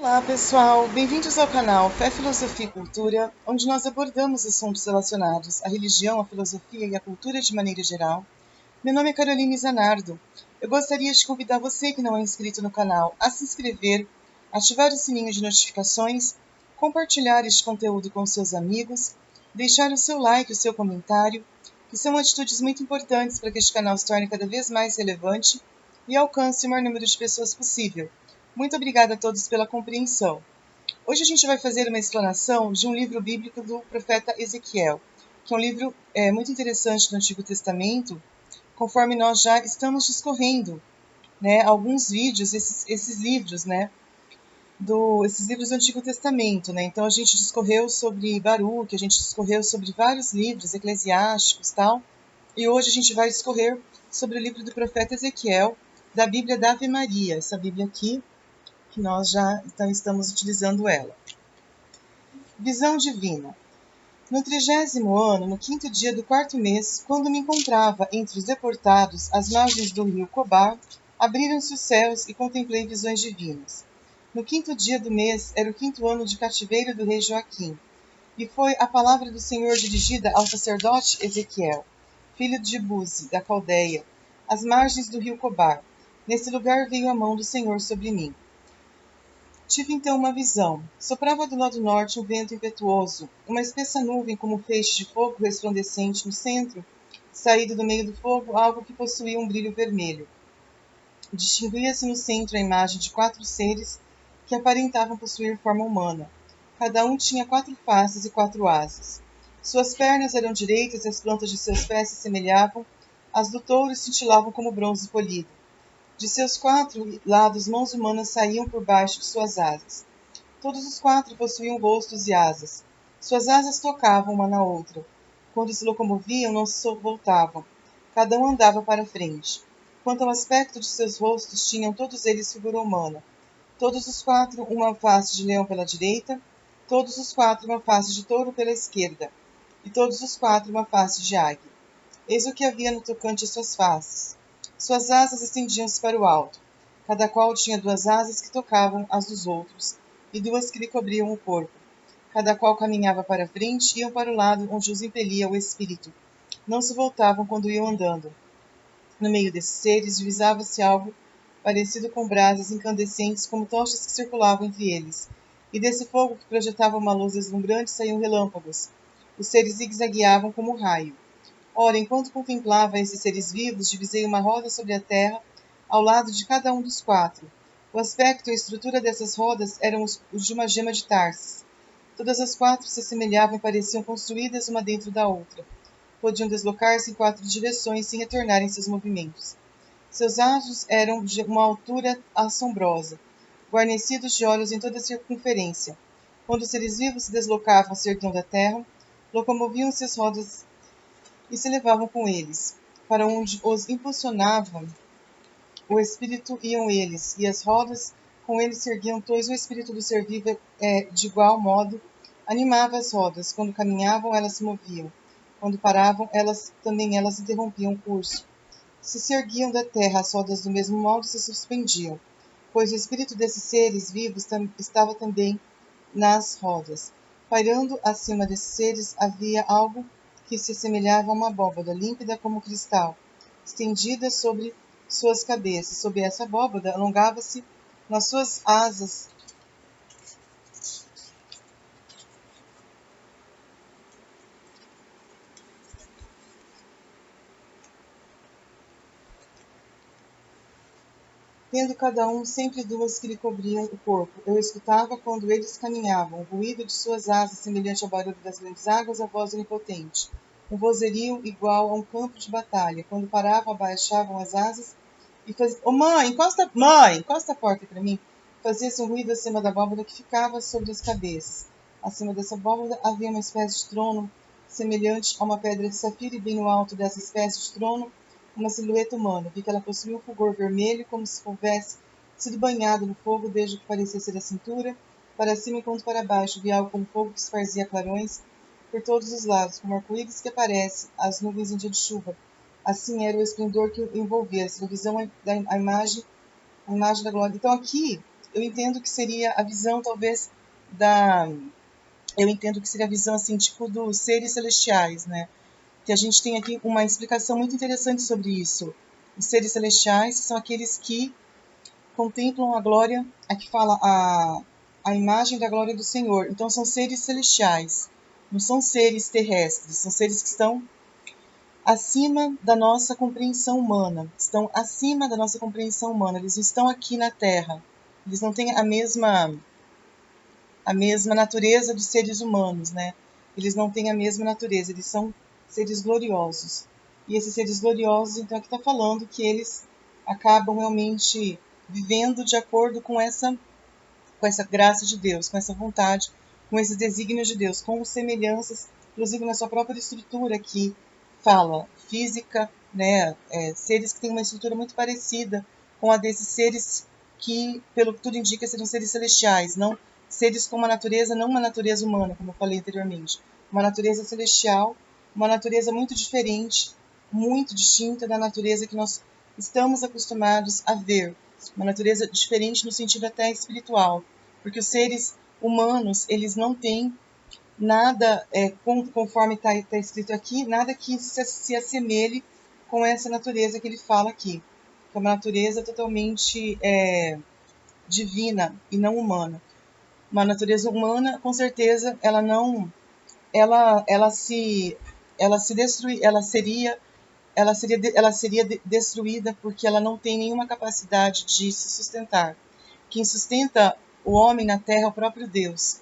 Olá pessoal, bem-vindos ao canal Fé, Filosofia e Cultura, onde nós abordamos assuntos relacionados à religião, à filosofia e à cultura de maneira geral. Meu nome é Caroline Zanardo. Eu gostaria de convidar você que não é inscrito no canal a se inscrever, ativar o sininho de notificações, compartilhar este conteúdo com seus amigos, deixar o seu like, o seu comentário, que são atitudes muito importantes para que este canal se torne cada vez mais relevante e alcance o maior número de pessoas possível. Muito obrigada a todos pela compreensão. Hoje a gente vai fazer uma explanação de um livro bíblico do profeta Ezequiel, que é um livro muito interessante do Antigo Testamento, conforme nós já estamos discorrendo, né, alguns vídeos, esses livros, né, esses livros do Antigo Testamento, né. Então a gente discorreu sobre Baruque, a gente discorreu sobre vários livros eclesiásticos, tal, e hoje a gente vai discorrer sobre o livro do profeta Ezequiel, da Bíblia da Ave Maria, essa Bíblia aqui, que nós já estamos utilizando ela. Visão divina. No 30º ano, no 5º dia do 4º mês, quando me encontrava entre os deportados às margens do rio Cobar, abriram-se os céus e contemplei visões divinas. No 5º dia do mês era o 5º ano de cativeiro do rei Joaquim, e foi a palavra do Senhor dirigida ao sacerdote Ezequiel, filho de Buzi, da Caldeia, às margens do rio Cobar. Nesse lugar veio a mão do Senhor sobre mim. Tive então uma visão. Soprava do lado norte um vento impetuoso, uma espessa nuvem como feixe de fogo resplandecente no centro, saído do meio do fogo algo que possuía um brilho vermelho. Distinguia-se no centro a imagem de 4 seres que aparentavam possuir forma humana. Cada um tinha 4 faces e 4 asas. Suas pernas eram direitas e as plantas de seus pés se semelhavam às do touro e cintilavam como bronze polido. De seus 4 lados, mãos humanas saíam por baixo de suas asas. Todos os 4 possuíam rostos e asas. Suas asas tocavam uma na outra. Quando se locomoviam, não se voltavam. Cada um andava para frente. Quanto ao aspecto de seus rostos, tinham todos eles figura humana. Todos os 4 uma face de leão pela direita, todos os 4 uma face de touro pela esquerda, e todos os 4 uma face de águia. Eis o que havia no tocante às suas faces. Suas asas estendiam-se para o alto. Cada qual tinha 2 asas que tocavam as dos outros, e 2 que lhe cobriam o corpo. Cada qual caminhava para a frente e iam para o lado onde os impelia o espírito. Não se voltavam quando iam andando. No meio desses seres divisava-se algo parecido com brasas incandescentes como tochas que circulavam entre eles. E desse fogo que projetava uma luz deslumbrante saíam relâmpagos. Os seres zigue-zagueavam como raio. Ora, enquanto contemplava esses seres vivos, divisei uma roda sobre a terra, ao lado de cada um dos 4. O aspecto e a estrutura dessas rodas eram os de uma gema de Tarsis. Todas as 4 se assemelhavam e pareciam construídas uma dentro da outra. Podiam deslocar-se em 4 direções sem retornar em seus movimentos. Seus asas eram de uma altura assombrosa, guarnecidos de olhos em toda a circunferência. Quando os seres vivos se deslocavam, se erguiam da terra, locomoviam-se as rodas e se levavam com eles. Para onde os impulsionava o espírito iam eles, e as rodas com eles se erguiam, pois o espírito do ser vivo de igual modo animava as rodas. Quando caminhavam, elas se moviam. Quando paravam, também elas interrompiam o curso. Se erguiam da terra, as rodas do mesmo modo se suspendiam, pois o espírito desses seres vivos estava também nas rodas. Pairando acima desses seres havia algo que se assemelhava a uma abóbada, límpida como cristal, estendida sobre suas cabeças. Sob essa abóbada, alongava-se nas suas asas tendo cada um sempre 2 que lhe cobriam o corpo. Eu escutava, quando eles caminhavam, o ruído de suas asas, semelhante ao barulho das grandes águas, a voz onipotente. Um vozerio igual a um campo de batalha. Quando paravam, abaixavam as asas e faziam... Oh, mãe, encosta a porta para mim. Fazia-se um ruído acima da abóbada que ficava sobre as cabeças. Acima dessa abóbada havia uma espécie de trono, semelhante a uma pedra de safira, e bem no alto dessa espécie de trono, uma silhueta humana. Vi que ela possuía um fulgor vermelho, como se houvesse sido banhado no fogo, desde o que parecia ser a cintura, para cima enquanto para baixo. Vi algo como fogo que esparzia clarões por todos os lados, como arco-íris que aparece às nuvens em dia de chuva. Assim era o esplendor que o envolvia, a visão a imagem da glória. Então aqui eu entendo que seria a visão, talvez, da... Eu entendo que seria a visão, assim, tipo, dos seres celestiais, né? Que a gente tem aqui uma explicação muito interessante sobre isso. Os seres celestiais são aqueles que contemplam a glória, aqui fala a imagem da glória do Senhor. Então, são seres celestiais, não são seres terrestres, são seres que estão acima da nossa compreensão humana, estão acima da nossa compreensão humana, eles não estão aqui na Terra, eles não têm a mesma natureza dos seres humanos, né? Eles não têm a mesma natureza, eles são seres gloriosos. E esses seres gloriosos, então, aqui está falando que eles acabam realmente vivendo de acordo com essa graça de Deus, com essa vontade, com esses desígnios de Deus, com semelhanças, inclusive na sua própria estrutura que fala física, né? Seres que têm uma estrutura muito parecida com a desses seres que, pelo que tudo indica, seriam seres celestiais, não seres com uma natureza, não uma natureza humana, como eu falei anteriormente, uma natureza celestial, uma natureza muito diferente, muito distinta da natureza que nós estamos acostumados a ver, uma natureza diferente no sentido até espiritual, porque os seres humanos, eles não têm nada, conforme está escrito aqui, nada que se assemelhe com essa natureza que ele fala aqui, que é uma natureza totalmente divina e não humana. Uma natureza humana, com certeza, ela não, ela se destrui, ela seria destruída porque ela não tem nenhuma capacidade de se sustentar. Quem sustenta o homem na terra é o próprio Deus.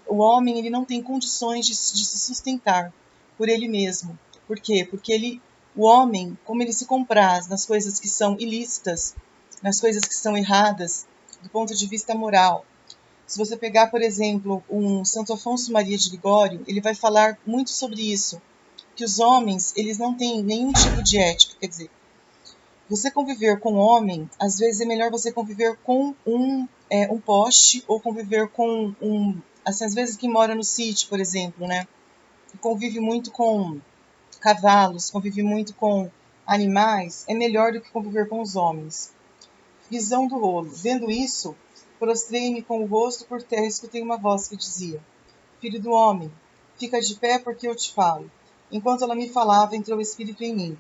O homem, ele não tem condições de se sustentar por ele mesmo. Por quê? Porque o homem, como ele se compraz nas coisas que são ilícitas, nas coisas que são erradas, do ponto de vista moral. Se você pegar, por exemplo, um Santo Afonso Maria de Ligório, ele vai falar muito sobre isso, que os homens, eles não têm nenhum tipo de ética. Quer dizer, você conviver com um homem, às vezes é melhor você conviver com um poste ou conviver com assim, às vezes quem mora no sítio, por exemplo, né? Convive muito com cavalos, convive muito com animais, é melhor do que conviver com os homens. Visão do rolo. Vendo isso, prostrei-me com o rosto por terra e escutei uma voz que dizia: Filho do homem, fica de pé porque eu te falo. Enquanto ela me falava, entrou o Espírito em mim,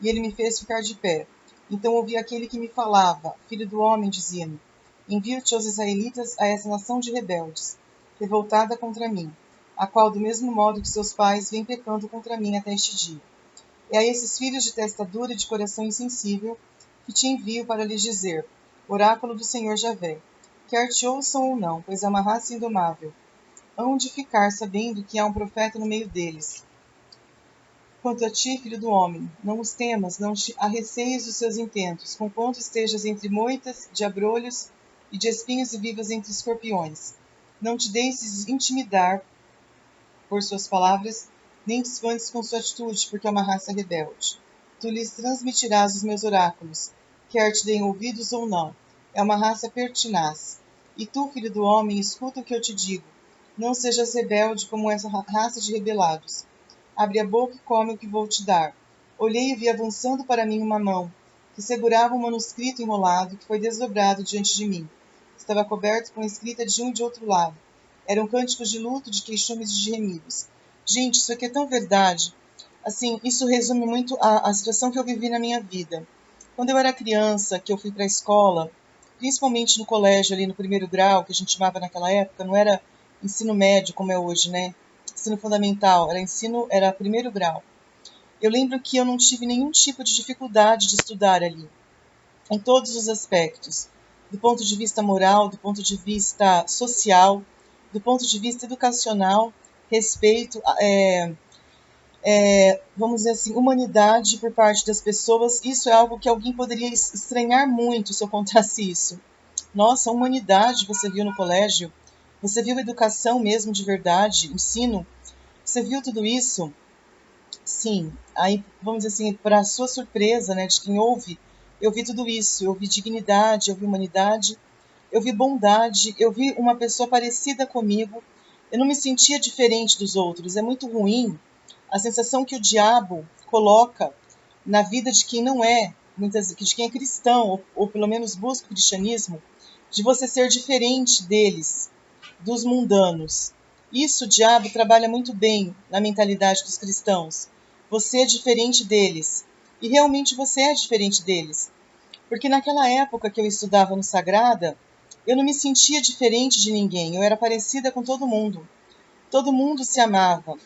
e ele me fez ficar de pé. Então ouvi aquele que me falava, Filho do homem, dizia-me: Envio-te aos israelitas, a essa nação de rebeldes, revoltada contra mim, a qual, do mesmo modo que seus pais, vem pecando contra mim até este dia. É a esses filhos de testa dura e de coração insensível que te envio para lhes dizer, oráculo do Senhor Javé, quer te ouçam ou não, pois é uma raça indomável, hão de ficar sabendo que há um profeta no meio deles. Quanto a ti, filho do homem, não os temas, não te arreceies dos seus intentos, conquanto estejas entre moitas de abrolhos e de espinhos e vivas entre escorpiões. Não te deixes intimidar por suas palavras, nem te espantes com sua atitude, porque é uma raça rebelde. Tu lhes transmitirás os meus oráculos, quer te deem ouvidos ou não. É uma raça pertinaz. E tu, filho do homem, escuta o que eu te digo. Não sejas rebelde como essa raça de rebelados. Abre a boca e come o que vou te dar. Olhei e vi avançando para mim uma mão, que segurava um manuscrito enrolado, que foi desdobrado diante de mim. Estava coberto com escrita de um e de outro lado. Eram cânticos de luto, de queixumes e de gemidos. Gente, isso aqui é tão verdade. Assim, isso resume muito a situação que eu vivi na minha vida. Quando eu era criança, que eu fui para a escola, principalmente no colégio ali no primeiro grau, que a gente chamava naquela época, não era ensino médio como é hoje, né? Ensino fundamental, era primeiro grau. Eu lembro que eu não tive nenhum tipo de dificuldade de estudar ali, em todos os aspectos, do ponto de vista moral, do ponto de vista social, do ponto de vista educacional, respeito, vamos dizer assim, humanidade por parte das pessoas. Isso é algo que alguém poderia estranhar muito se eu contasse isso. Nossa, humanidade você viu no colégio? Você viu educação mesmo de verdade, ensino? Você viu tudo isso? Sim. Aí, vamos dizer assim, para sua surpresa, né, de quem ouve, eu vi tudo isso. Eu vi dignidade, eu vi humanidade, eu vi bondade, eu vi uma pessoa parecida comigo. Eu não me sentia diferente dos outros. É muito ruim a sensação que o diabo coloca na vida de quem não é, de quem é cristão, ou pelo menos busca o cristianismo, de você ser diferente deles, dos mundanos. Isso o diabo trabalha muito bem na mentalidade dos cristãos. Você é diferente deles. E realmente você é diferente deles. Porque naquela época que eu estudava no Sagrada, eu não me sentia diferente de ninguém. Eu era parecida com todo mundo. Todo mundo se amava.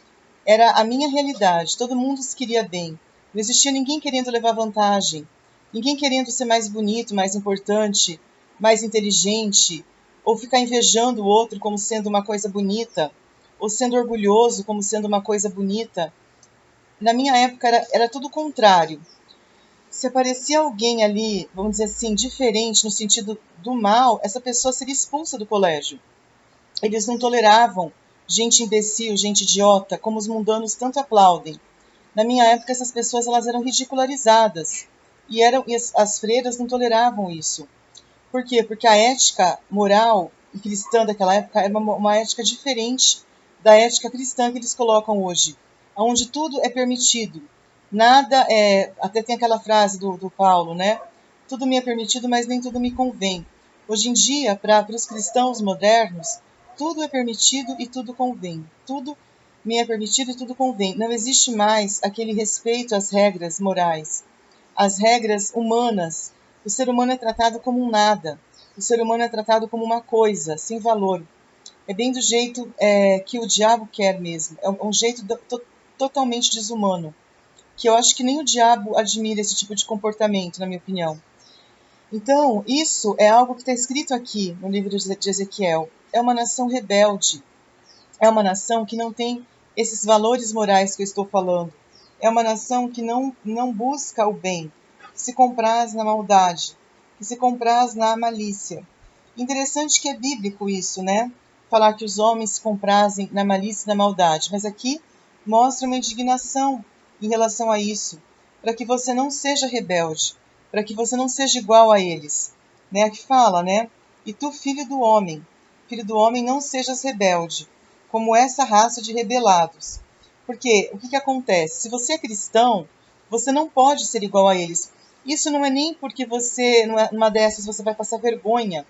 Era a minha realidade. Todo mundo se queria bem. Não existia ninguém querendo levar vantagem. Ninguém querendo ser mais bonito, mais importante, mais inteligente, ou ficar invejando o outro como sendo uma coisa bonita, ou sendo orgulhoso como sendo uma coisa bonita. Na minha época era tudo o contrário. Se aparecia alguém ali, vamos dizer assim, diferente no sentido do mal, essa pessoa seria expulsa do colégio. Eles não toleravam gente imbecil, gente idiota, como os mundanos tanto aplaudem. Na minha época, essas pessoas elas eram ridicularizadas. E as freiras não toleravam isso. Por quê? Porque a ética moral e cristã daquela época era uma ética diferente da ética cristã que eles colocam hoje, onde tudo é permitido. Nada é. Até tem aquela frase do Paulo, né? Tudo me é permitido, mas nem tudo me convém. Hoje em dia, para os cristãos modernos, tudo é permitido e tudo convém. Tudo me é permitido e tudo convém. Não existe mais aquele respeito às regras morais, às regras humanas. O ser humano é tratado como um nada. O ser humano é tratado como uma coisa, sem valor. É bem do jeito que o diabo quer mesmo. É um jeito totalmente desumano, que eu acho que nem o diabo admira esse tipo de comportamento, na minha opinião. Então, isso é algo que está escrito aqui no livro de Ezequiel. É uma nação rebelde. É uma nação que não tem esses valores morais que eu estou falando. É uma nação que não busca o bem, que se compraz na maldade, que se compraz na malícia. Interessante que é bíblico isso, né? Falar que os homens se comprazem na malícia e na maldade. Mas aqui mostra uma indignação em relação a isso, para que você não seja rebelde, para que você não seja igual a eles. Né? Aqui fala, né? E tu, filho do homem, não sejas rebelde, como essa raça de rebelados. Porque o que acontece? Se você é cristão, você não pode ser igual a eles. Isso não é nem porque você, numa dessas, você vai passar vergonha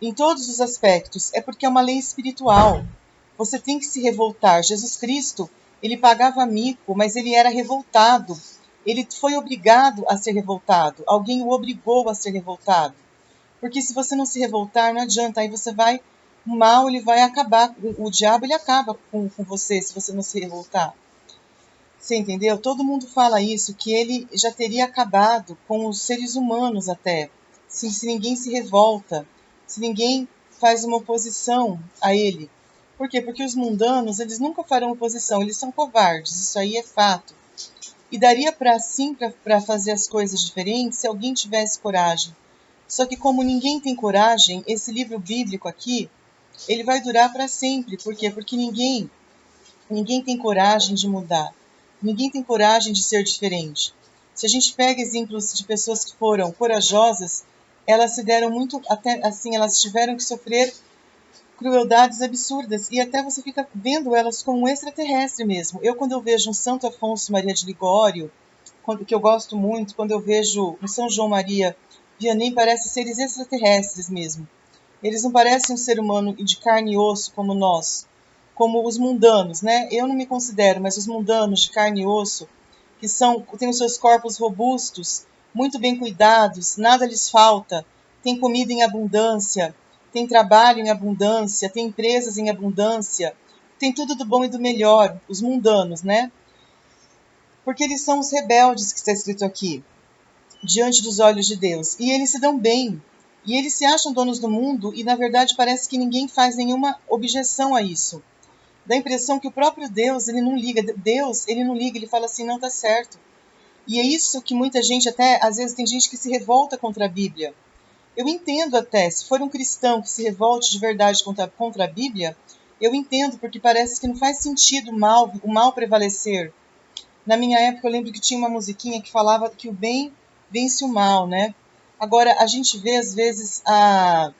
em todos os aspectos, é porque é uma lei espiritual. Você tem que se revoltar. Jesus Cristo, ele pagava mico, mas ele era revoltado. Ele foi obrigado a ser revoltado. Alguém o obrigou a ser revoltado. Porque se você não se revoltar, não adianta. Aí você vai, o mal ele vai acabar. O diabo ele acaba com você se você não se revoltar. Você entendeu? Todo mundo fala isso, que ele já teria acabado com os seres humanos até. Se ninguém se revolta, se ninguém faz uma oposição a ele. Por quê? Porque os mundanos, eles nunca farão oposição, eles são covardes, isso aí é fato. E daria para sim para fazer as coisas diferentes se alguém tivesse coragem. Só que como ninguém tem coragem, esse livro bíblico aqui, ele vai durar para sempre. Por quê? Porque ninguém tem coragem de mudar. Ninguém tem coragem de ser diferente. Se a gente pega exemplos de pessoas que foram corajosas, elas se deram muito, até assim, elas tiveram que sofrer crueldades absurdas e até você fica vendo elas como um extraterrestre mesmo. Eu, quando eu vejo um Santo Afonso Maria de Ligório, que eu gosto muito, quando eu vejo um São João Maria Vianney, parece seres extraterrestres mesmo. Eles não parecem um ser humano de carne e osso como nós, como os mundanos, né? Eu não me considero, mas os mundanos de carne e osso, que têm os seus corpos robustos, muito bem cuidados, nada lhes falta, tem comida em abundância, tem trabalho em abundância, tem empresas em abundância, tem tudo do bom e do melhor, os mundanos, né? Porque eles são os rebeldes que está escrito aqui, diante dos olhos de Deus. E eles se dão bem. E eles se acham donos do mundo e, na verdade, parece que ninguém faz nenhuma objeção a isso. Dá a impressão que o próprio Deus, ele não liga. Deus, ele não liga, ele fala assim, não tá certo. E é isso que muita gente, até, às vezes tem gente que se revolta contra a Bíblia. Eu entendo até, se for um cristão que se revolte de verdade contra a Bíblia, eu entendo, porque parece que não faz sentido o mal prevalecer. Na minha época, eu lembro que tinha uma musiquinha que falava que o bem vence o mal, né? Agora, a gente vê, às vezes, a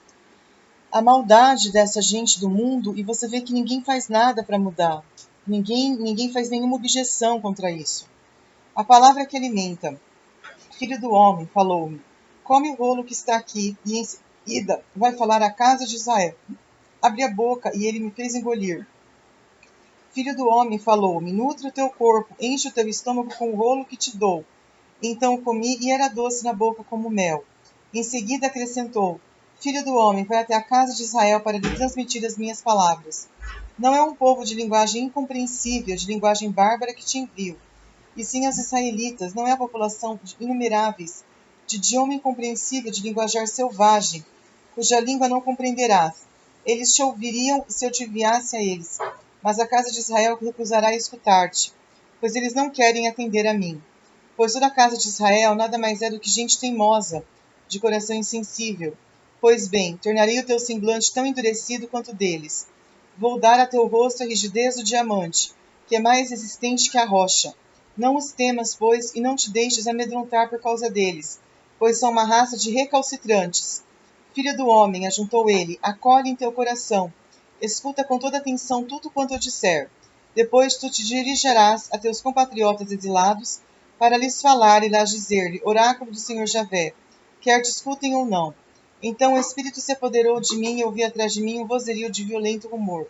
maldade dessa gente do mundo e você vê que ninguém faz nada para mudar. Ninguém faz nenhuma objeção contra isso. A palavra que alimenta, filho do homem, falou-me, come o rolo que está aqui Ida, vai falar à casa de Israel. Abri a boca e ele me fez engolir. Filho do homem, falou-me, nutre o teu corpo, enche o teu estômago com o rolo que te dou. Então comi e era doce na boca como mel. Em seguida acrescentou, Filho do homem, vai até a casa de Israel para lhe transmitir as minhas palavras. Não é um povo de linguagem incompreensível, de linguagem bárbara que te envio, e sim aos israelitas, não é a população de inumeráveis, de idioma incompreensível, de linguajar selvagem, cuja língua não compreenderás. Eles te ouviriam se eu te enviasse a eles, mas a casa de Israel recusará escutar-te, pois eles não querem atender a mim. Pois toda a casa de Israel nada mais é do que gente teimosa, de coração insensível. Pois bem, tornarei o teu semblante tão endurecido quanto deles. Vou dar a teu rosto a rigidez do diamante, que é mais resistente que a rocha. Não os temas, pois, e não te deixes amedrontar por causa deles, pois são uma raça de recalcitrantes. Filho do homem, ajuntou ele, acolhe em teu coração. Escuta com toda atenção tudo quanto eu disser. Depois tu te dirigirás a teus compatriotas exilados, para lhes falar e lhes dizer-lhe, oráculo do Senhor Javé, quer te escutem ou não. Então o Espírito se apoderou de mim e ouvi atrás de mim um vozerio de violento rumor.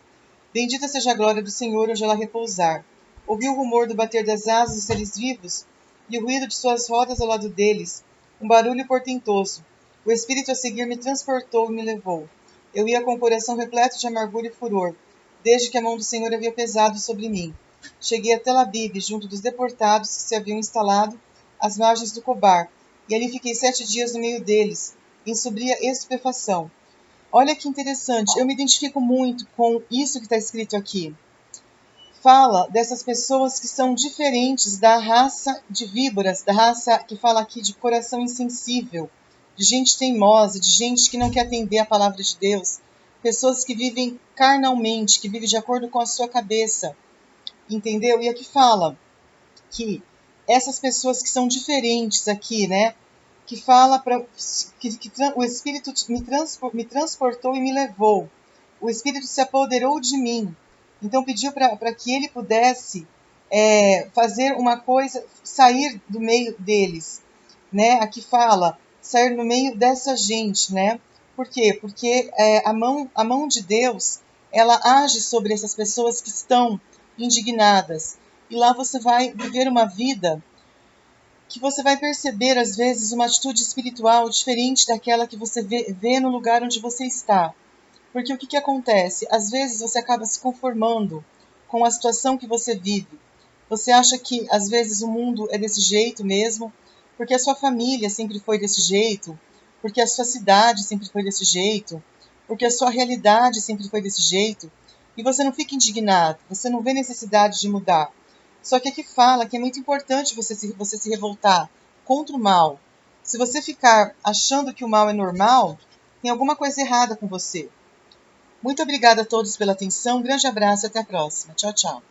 Bendita seja a glória do Senhor onde ela repousar. Ouvi o rumor do bater das asas dos seres vivos e o ruído de suas rodas ao lado deles, um barulho portentoso. O Espírito a seguir me transportou e me levou. Eu ia com o coração repleto de amargura e furor, desde que a mão do Senhor havia pesado sobre mim. Cheguei a Tel Aviv, junto dos deportados que se haviam instalado às margens do Cobar, e ali fiquei 7 dias no meio deles, em sobria estupefação. Olha que interessante, eu me identifico muito com isso que está escrito aqui. Fala dessas pessoas que são diferentes da raça de víboras, da raça que fala aqui de coração insensível, de gente teimosa, de gente que não quer atender a palavra de Deus, pessoas que vivem carnalmente, que vivem de acordo com a sua cabeça, entendeu? E aqui fala que essas pessoas que são diferentes aqui, né? Que fala para que o Espírito me transportou e me levou. O Espírito se apoderou de mim. Então pediu para que ele pudesse fazer uma coisa, sair do meio deles, né? Aqui fala sair no meio dessa gente, né? Por quê? Porque a mão de Deus ela age sobre essas pessoas que estão indignadas. E lá você vai viver uma vida que você vai perceber, às vezes, uma atitude espiritual diferente daquela que você vê no lugar onde você está. Porque o que acontece? Às vezes você acaba se conformando com a situação que você vive. Você acha que, às vezes, o mundo é desse jeito mesmo, porque a sua família sempre foi desse jeito, porque a sua cidade sempre foi desse jeito, porque a sua realidade sempre foi desse jeito, e você não fica indignado, você não vê necessidade de mudar. Só que aqui fala que é muito importante você se revoltar contra o mal. Se você ficar achando que o mal é normal, tem alguma coisa errada com você. Muito obrigada a todos pela atenção, um grande abraço e até a próxima. Tchau, tchau.